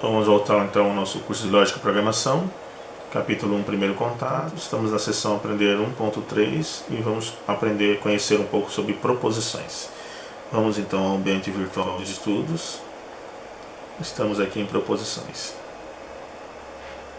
Vamos voltar então ao nosso curso de Lógica e Programação, capítulo 1, primeiro contato. Estamos na sessão Aprender 1.3 e vamos aprender a conhecer um pouco sobre proposições. Vamos então ao ambiente virtual de estudos. Estamos aqui em proposições.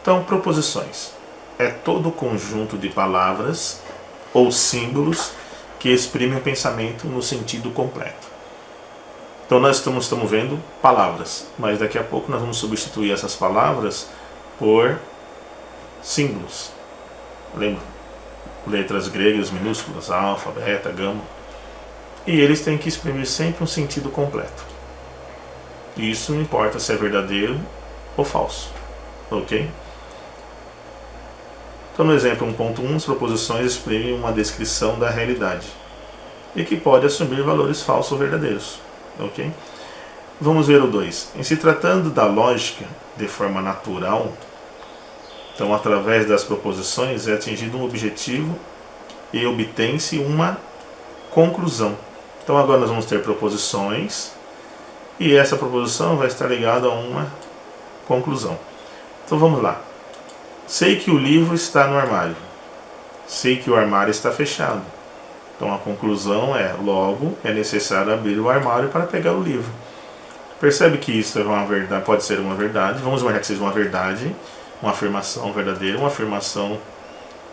Então, proposições é todo o conjunto de palavras ou símbolos que exprimem o pensamento no sentido completo. Então nós estamos vendo palavras, mas daqui a pouco nós vamos substituir essas palavras por símbolos. Lembra? Letras gregas minúsculas, alfa, beta, gama. E eles têm que exprimir sempre um sentido completo. Isso não importa se é verdadeiro ou falso. Ok? Então no exemplo 1.1, as proposições exprimem uma descrição da realidade e que pode assumir valores falsos ou verdadeiros. Ok? Vamos ver o 2. Em se tratando da lógica de forma natural, então através das proposições é atingido um objetivo e obtém-se uma conclusão. Então agora nós vamos ter proposições e essa proposição vai estar ligada a uma conclusão. Então vamos lá. Sei que o livro está no armário. Sei que o armário está fechado. Então a conclusão é, logo, é necessário abrir o armário para pegar o livro. Percebe que isso é uma verdade, pode ser uma verdade. Vamos imaginar que seja uma verdade, uma afirmação verdadeira, uma afirmação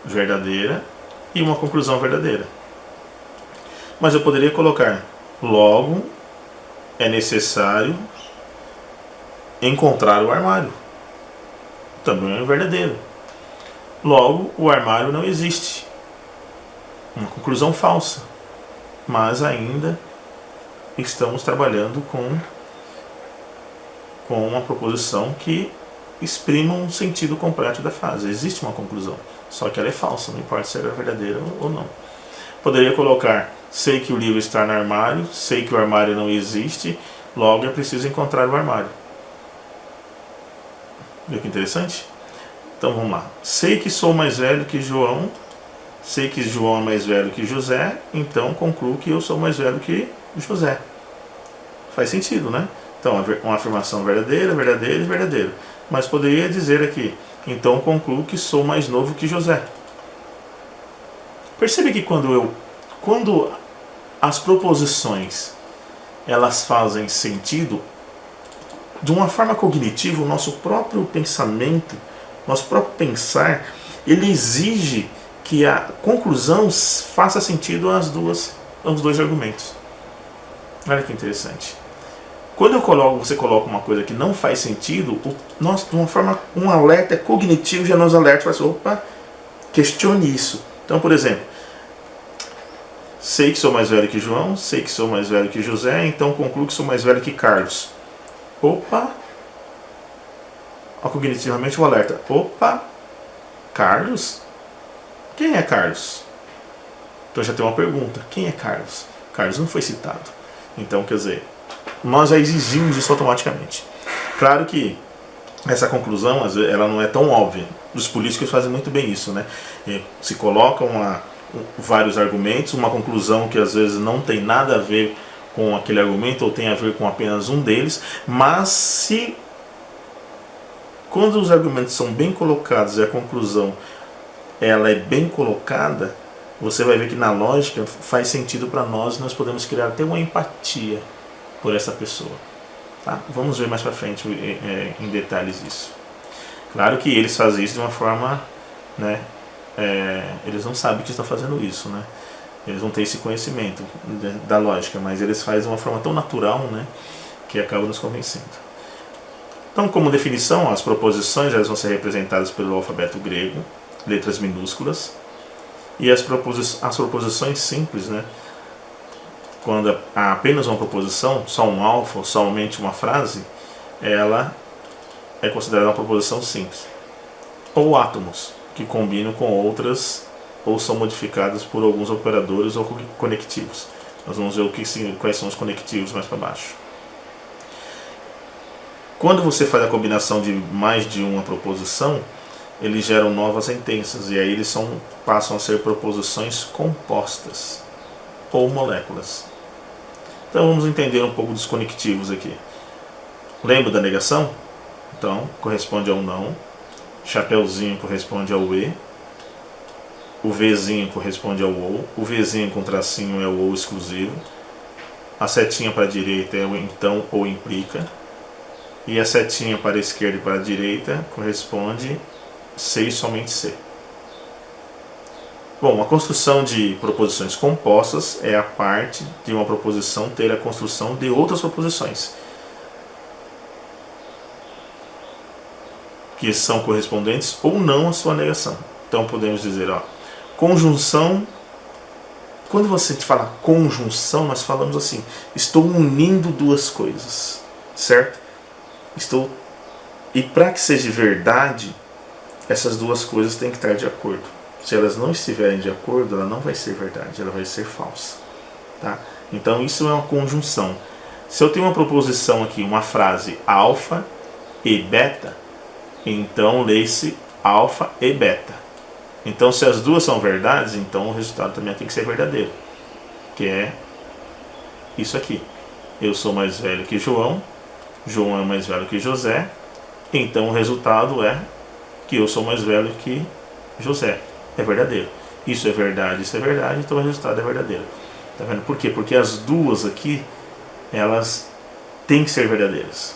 verdadeira e uma conclusão verdadeira. Mas eu poderia colocar, logo, é necessário encontrar o armário. Também é verdadeiro. Logo, o armário não existe. Uma conclusão falsa, mas ainda estamos trabalhando com uma proposição que exprima um sentido completo da frase. Existe uma conclusão, só que ela é falsa, não importa se ela é verdadeira ou não. Poderia colocar, sei que o livro está no armário, sei que o armário não existe, logo é preciso encontrar o armário. Viu que interessante? Então vamos lá. Sei que sou mais velho que João. Sei que João é mais velho que José, então concluo que eu sou mais velho que José. Faz sentido, né? Então, uma afirmação verdadeira, verdadeira e verdadeira. Mas poderia dizer aqui, então concluo que sou mais novo que José. Percebe que quando as proposições elas fazem sentido, de uma forma cognitiva, o nosso próprio pensamento, nosso próprio pensar, ele exige que a conclusão faça sentido aos dois argumentos. Olha que interessante. Quando você coloca uma coisa que não faz sentido, de uma forma, um alerta cognitivo já nos alerta e fala assim, opa, questione isso. Então, por exemplo, sei que sou mais velho que João, sei que sou mais velho que José, então concluo que sou mais velho que Carlos. Opa, cognitivamente o alerta, opa, Carlos? Quem é Carlos? Então já tem uma pergunta. Quem é Carlos? Carlos não foi citado. Então, quer dizer, nós já exigimos isso automaticamente. Claro que essa conclusão, às vezes, ela não é tão óbvia. Os políticos fazem muito bem isso, né? Se colocam vários argumentos, uma conclusão que às vezes não tem nada a ver com aquele argumento ou tem a ver com apenas um deles, mas quando os argumentos são bem colocados e a conclusão ela é bem colocada, você vai ver que na lógica faz sentido para nós podemos criar até uma empatia por essa pessoa. Tá? Vamos ver mais para frente em detalhes isso. Claro que eles fazem isso de uma forma, né, eles não sabem que estão fazendo isso, né? Eles não têm esse conhecimento da lógica, mas eles fazem de uma forma tão natural, né, que acaba nos convencendo. Então, como definição, as proposições elas vão ser representadas pelo alfabeto grego, letras minúsculas, e as proposições simples, né? Quando há apenas uma proposição, só um alfa ou somente uma frase, ela é considerada uma proposição simples. Ou átomos, que combinam com outras ou são modificadas por alguns operadores ou conectivos. Nós vamos ver quais são os conectivos mais para baixo. Quando você faz a combinação de mais de uma proposição, eles geram novas sentenças e aí eles passam a ser proposições compostas ou moléculas. Então vamos entender um pouco dos conectivos aqui. Lembra da negação? então corresponde ao não. Chapeuzinho corresponde ao e. O Vzinho corresponde ao ou. O Vzinho com tracinho é o ou exclusivo. A setinha para a direita é o então ou implica. E a setinha para a esquerda e para a direita corresponde se e somente se. Bom, a construção de proposições compostas é a parte de uma proposição ter a construção de outras proposições, que são correspondentes ou não à sua negação. Então podemos dizer, ó, conjunção. Quando você fala conjunção, nós falamos assim: estou unindo duas coisas, certo? E para que seja verdade, essas duas coisas têm que estar de acordo. Se elas não estiverem de acordo, ela não vai ser verdade, ela vai ser falsa, tá? Então isso é uma conjunção. Se eu tenho uma proposição aqui, uma frase alfa e beta, então lê-se alfa e beta. Então se as duas são verdades, então o resultado também tem que ser verdadeiro, que é isso aqui: eu sou mais velho que João, João é mais velho que José, então o resultado é que eu sou mais velho que José. É verdadeiro. Isso é verdade, então o resultado é verdadeiro. Tá vendo? Por quê? Porque as duas aqui, elas têm que ser verdadeiras.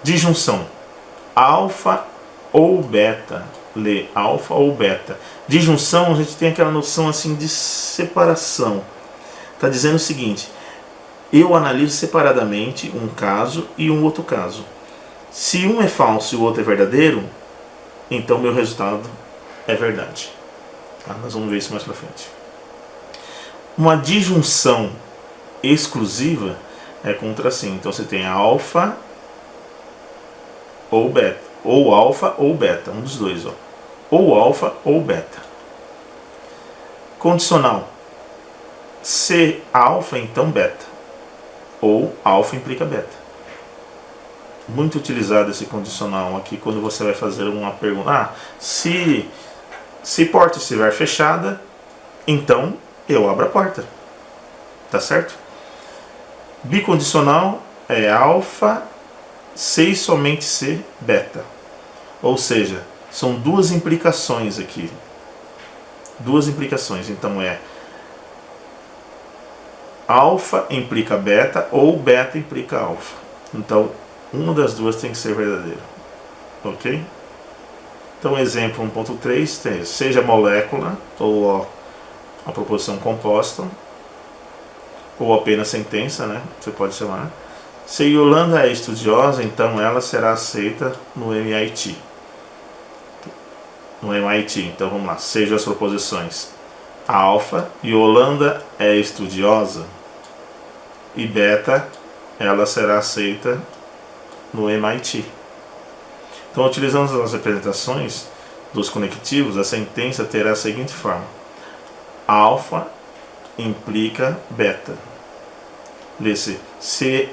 Disjunção: alfa ou beta. Lê alfa ou beta. Disjunção, a gente tem aquela noção assim de separação. Está dizendo o seguinte: eu analiso separadamente um caso e um outro caso. Se um é falso e o outro é verdadeiro, então meu resultado é verdade. Tá? Nós vamos ver isso mais pra frente. Uma disjunção exclusiva é com tracinho. Então você tem alfa ou beta, ou alfa ou beta, um dos dois, ó. Ou alfa ou beta. Condicional: se alfa, então beta, ou alfa implica beta. Muito utilizado esse condicional aqui quando você vai fazer uma pergunta. Se porta estiver fechada, então eu abro a porta. Tá certo? Bicondicional é alfa, se e somente se, beta. Ou seja, são duas implicações aqui. Duas implicações. Então é alfa implica beta ou beta implica alfa. Então uma das duas tem que ser verdadeira. Ok? Então exemplo 1.3 tem: seja molécula ou a proposição composta, ou apenas sentença, né? Você pode chamar. Se Yolanda é estudiosa, então ela será aceita no MIT. No MIT, então vamos lá. Sejam as proposições alfa: Yolanda é estudiosa, e beta: ela será aceita no MIT. Então, utilizando as representações dos conectivos, a sentença terá a seguinte forma: alfa implica beta. Lê-se: se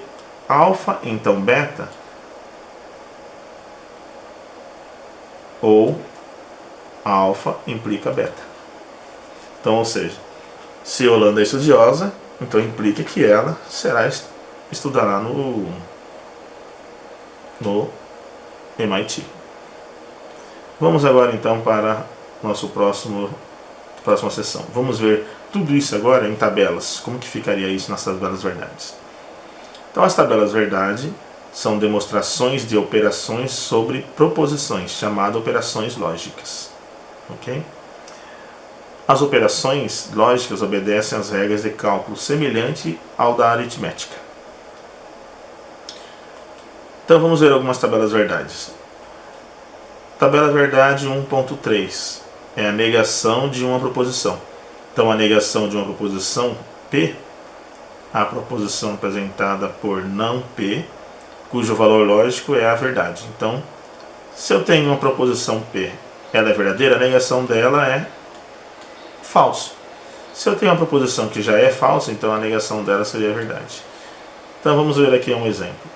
alfa, então beta, ou alfa implica beta. Então, ou seja, se Yolanda é estudiosa, então implica que ela estudará no MIT. Vamos agora então para nosso próxima sessão. Vamos ver tudo isso agora em tabelas. Como que ficaria isso nas tabelas verdades? Então as tabelas verdade são demonstrações de operações sobre proposições, chamadas operações lógicas. Ok? As operações lógicas obedecem às regras de cálculo semelhante ao da aritmética. Então vamos ver algumas tabelas verdades. Tabela verdade 1.3 é a negação de uma proposição. Então a negação de uma proposição P, a proposição apresentada por não P, cujo valor lógico é a verdade. Então, se eu tenho uma proposição P, ela é verdadeira, a negação dela é falso. Se eu tenho uma proposição que já é falsa, então a negação dela seria verdade. Então vamos ver aqui um exemplo.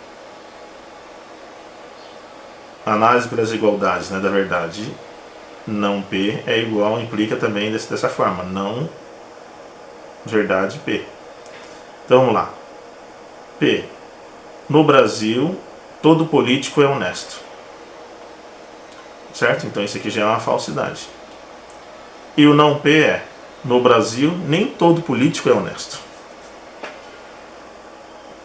Análise pelas igualdades, né, da verdade. Não P é igual, implica também dessa forma. Não verdade P. Então vamos lá. P. No Brasil, todo político é honesto. Certo? Então isso aqui já é uma falsidade. E o não P é: no Brasil, nem todo político é honesto.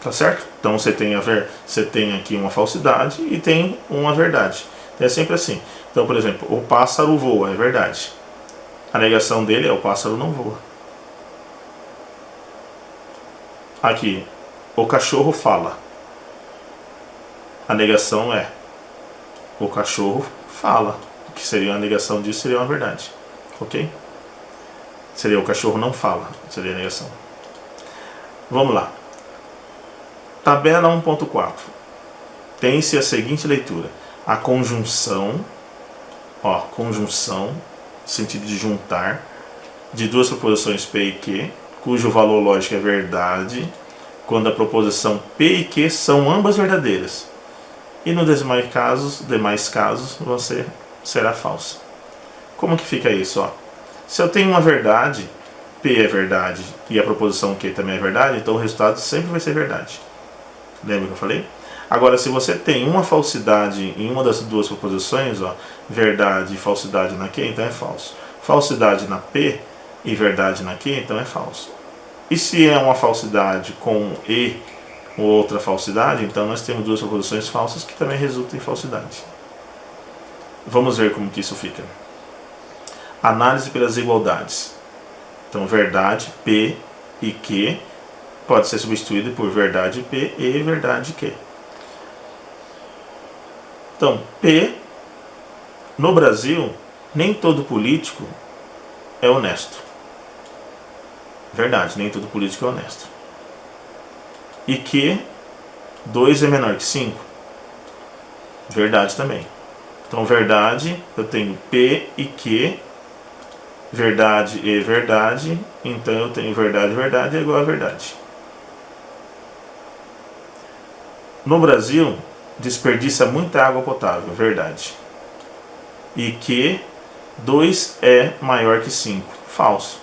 Tá certo? Então você tem aqui uma falsidade e tem uma verdade. É sempre assim. Então, por exemplo, o pássaro voa, é verdade. A negação dele é: o pássaro não voa. Aqui, o cachorro fala. A negação é: o cachorro fala. O que seria a negação disso seria uma verdade. Ok? Seria: o cachorro não fala. Seria a negação. Vamos lá. Tabela 1.4. Tem-se a seguinte leitura: a conjunção, conjunção, sentido de juntar, de duas proposições P e Q, cujo valor lógico é verdade, quando a proposição P e Q são ambas verdadeiras. E nos demais casos você será falsa. Como que fica isso? Se eu tenho uma verdade, P é verdade e a proposição Q também é verdade, então o resultado sempre vai ser verdade. Lembra que eu falei? Agora, se você tem uma falsidade em uma das duas proposições, verdade e falsidade na Q, então é falso. Falsidade na P e verdade na Q, então é falso. E se é uma falsidade com E ou outra falsidade, então nós temos duas proposições falsas que também resultam em falsidade. Vamos ver como que isso fica. Análise pelas igualdades. Então, verdade P e Q pode ser substituído por verdade P e verdade Q. Então, P, no Brasil, nem todo político é honesto. Verdade, nem todo político é honesto. E Q, 2 é menor que 5. Verdade também. Então, verdade, eu tenho P e Q, verdade e verdade, então eu tenho verdade e verdade é igual a verdade. No Brasil, desperdiça muita água potável, verdade. E que 2 é maior que 5, falso.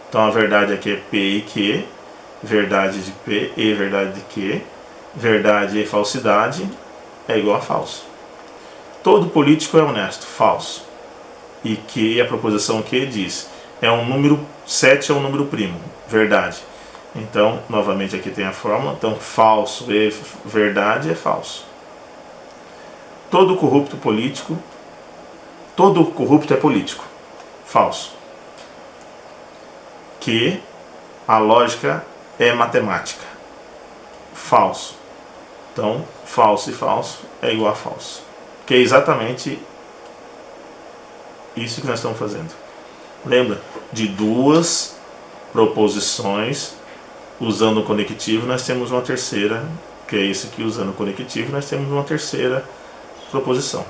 Então a verdade aqui é P e Q, verdade de P e verdade de Q, verdade e falsidade é igual a falso. Todo político é honesto, falso. E que a proposição Q diz: é um número, 7 é um número primo, verdade. Então, novamente aqui tem a fórmula, então falso e verdade é falso. Todo corrupto é político, falso. Que a lógica é matemática, falso. Então, falso e falso é igual a falso. Que é exatamente isso que nós estamos fazendo. Lembra? De duas proposições usando o conectivo, nós temos uma terceira, que é isso aqui, usando o conectivo, nós temos uma terceira proposição.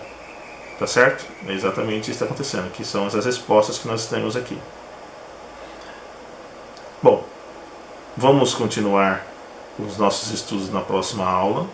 Tá certo? É exatamente isso que está acontecendo, que são essas respostas que nós temos aqui. Bom, vamos continuar os nossos estudos na próxima aula.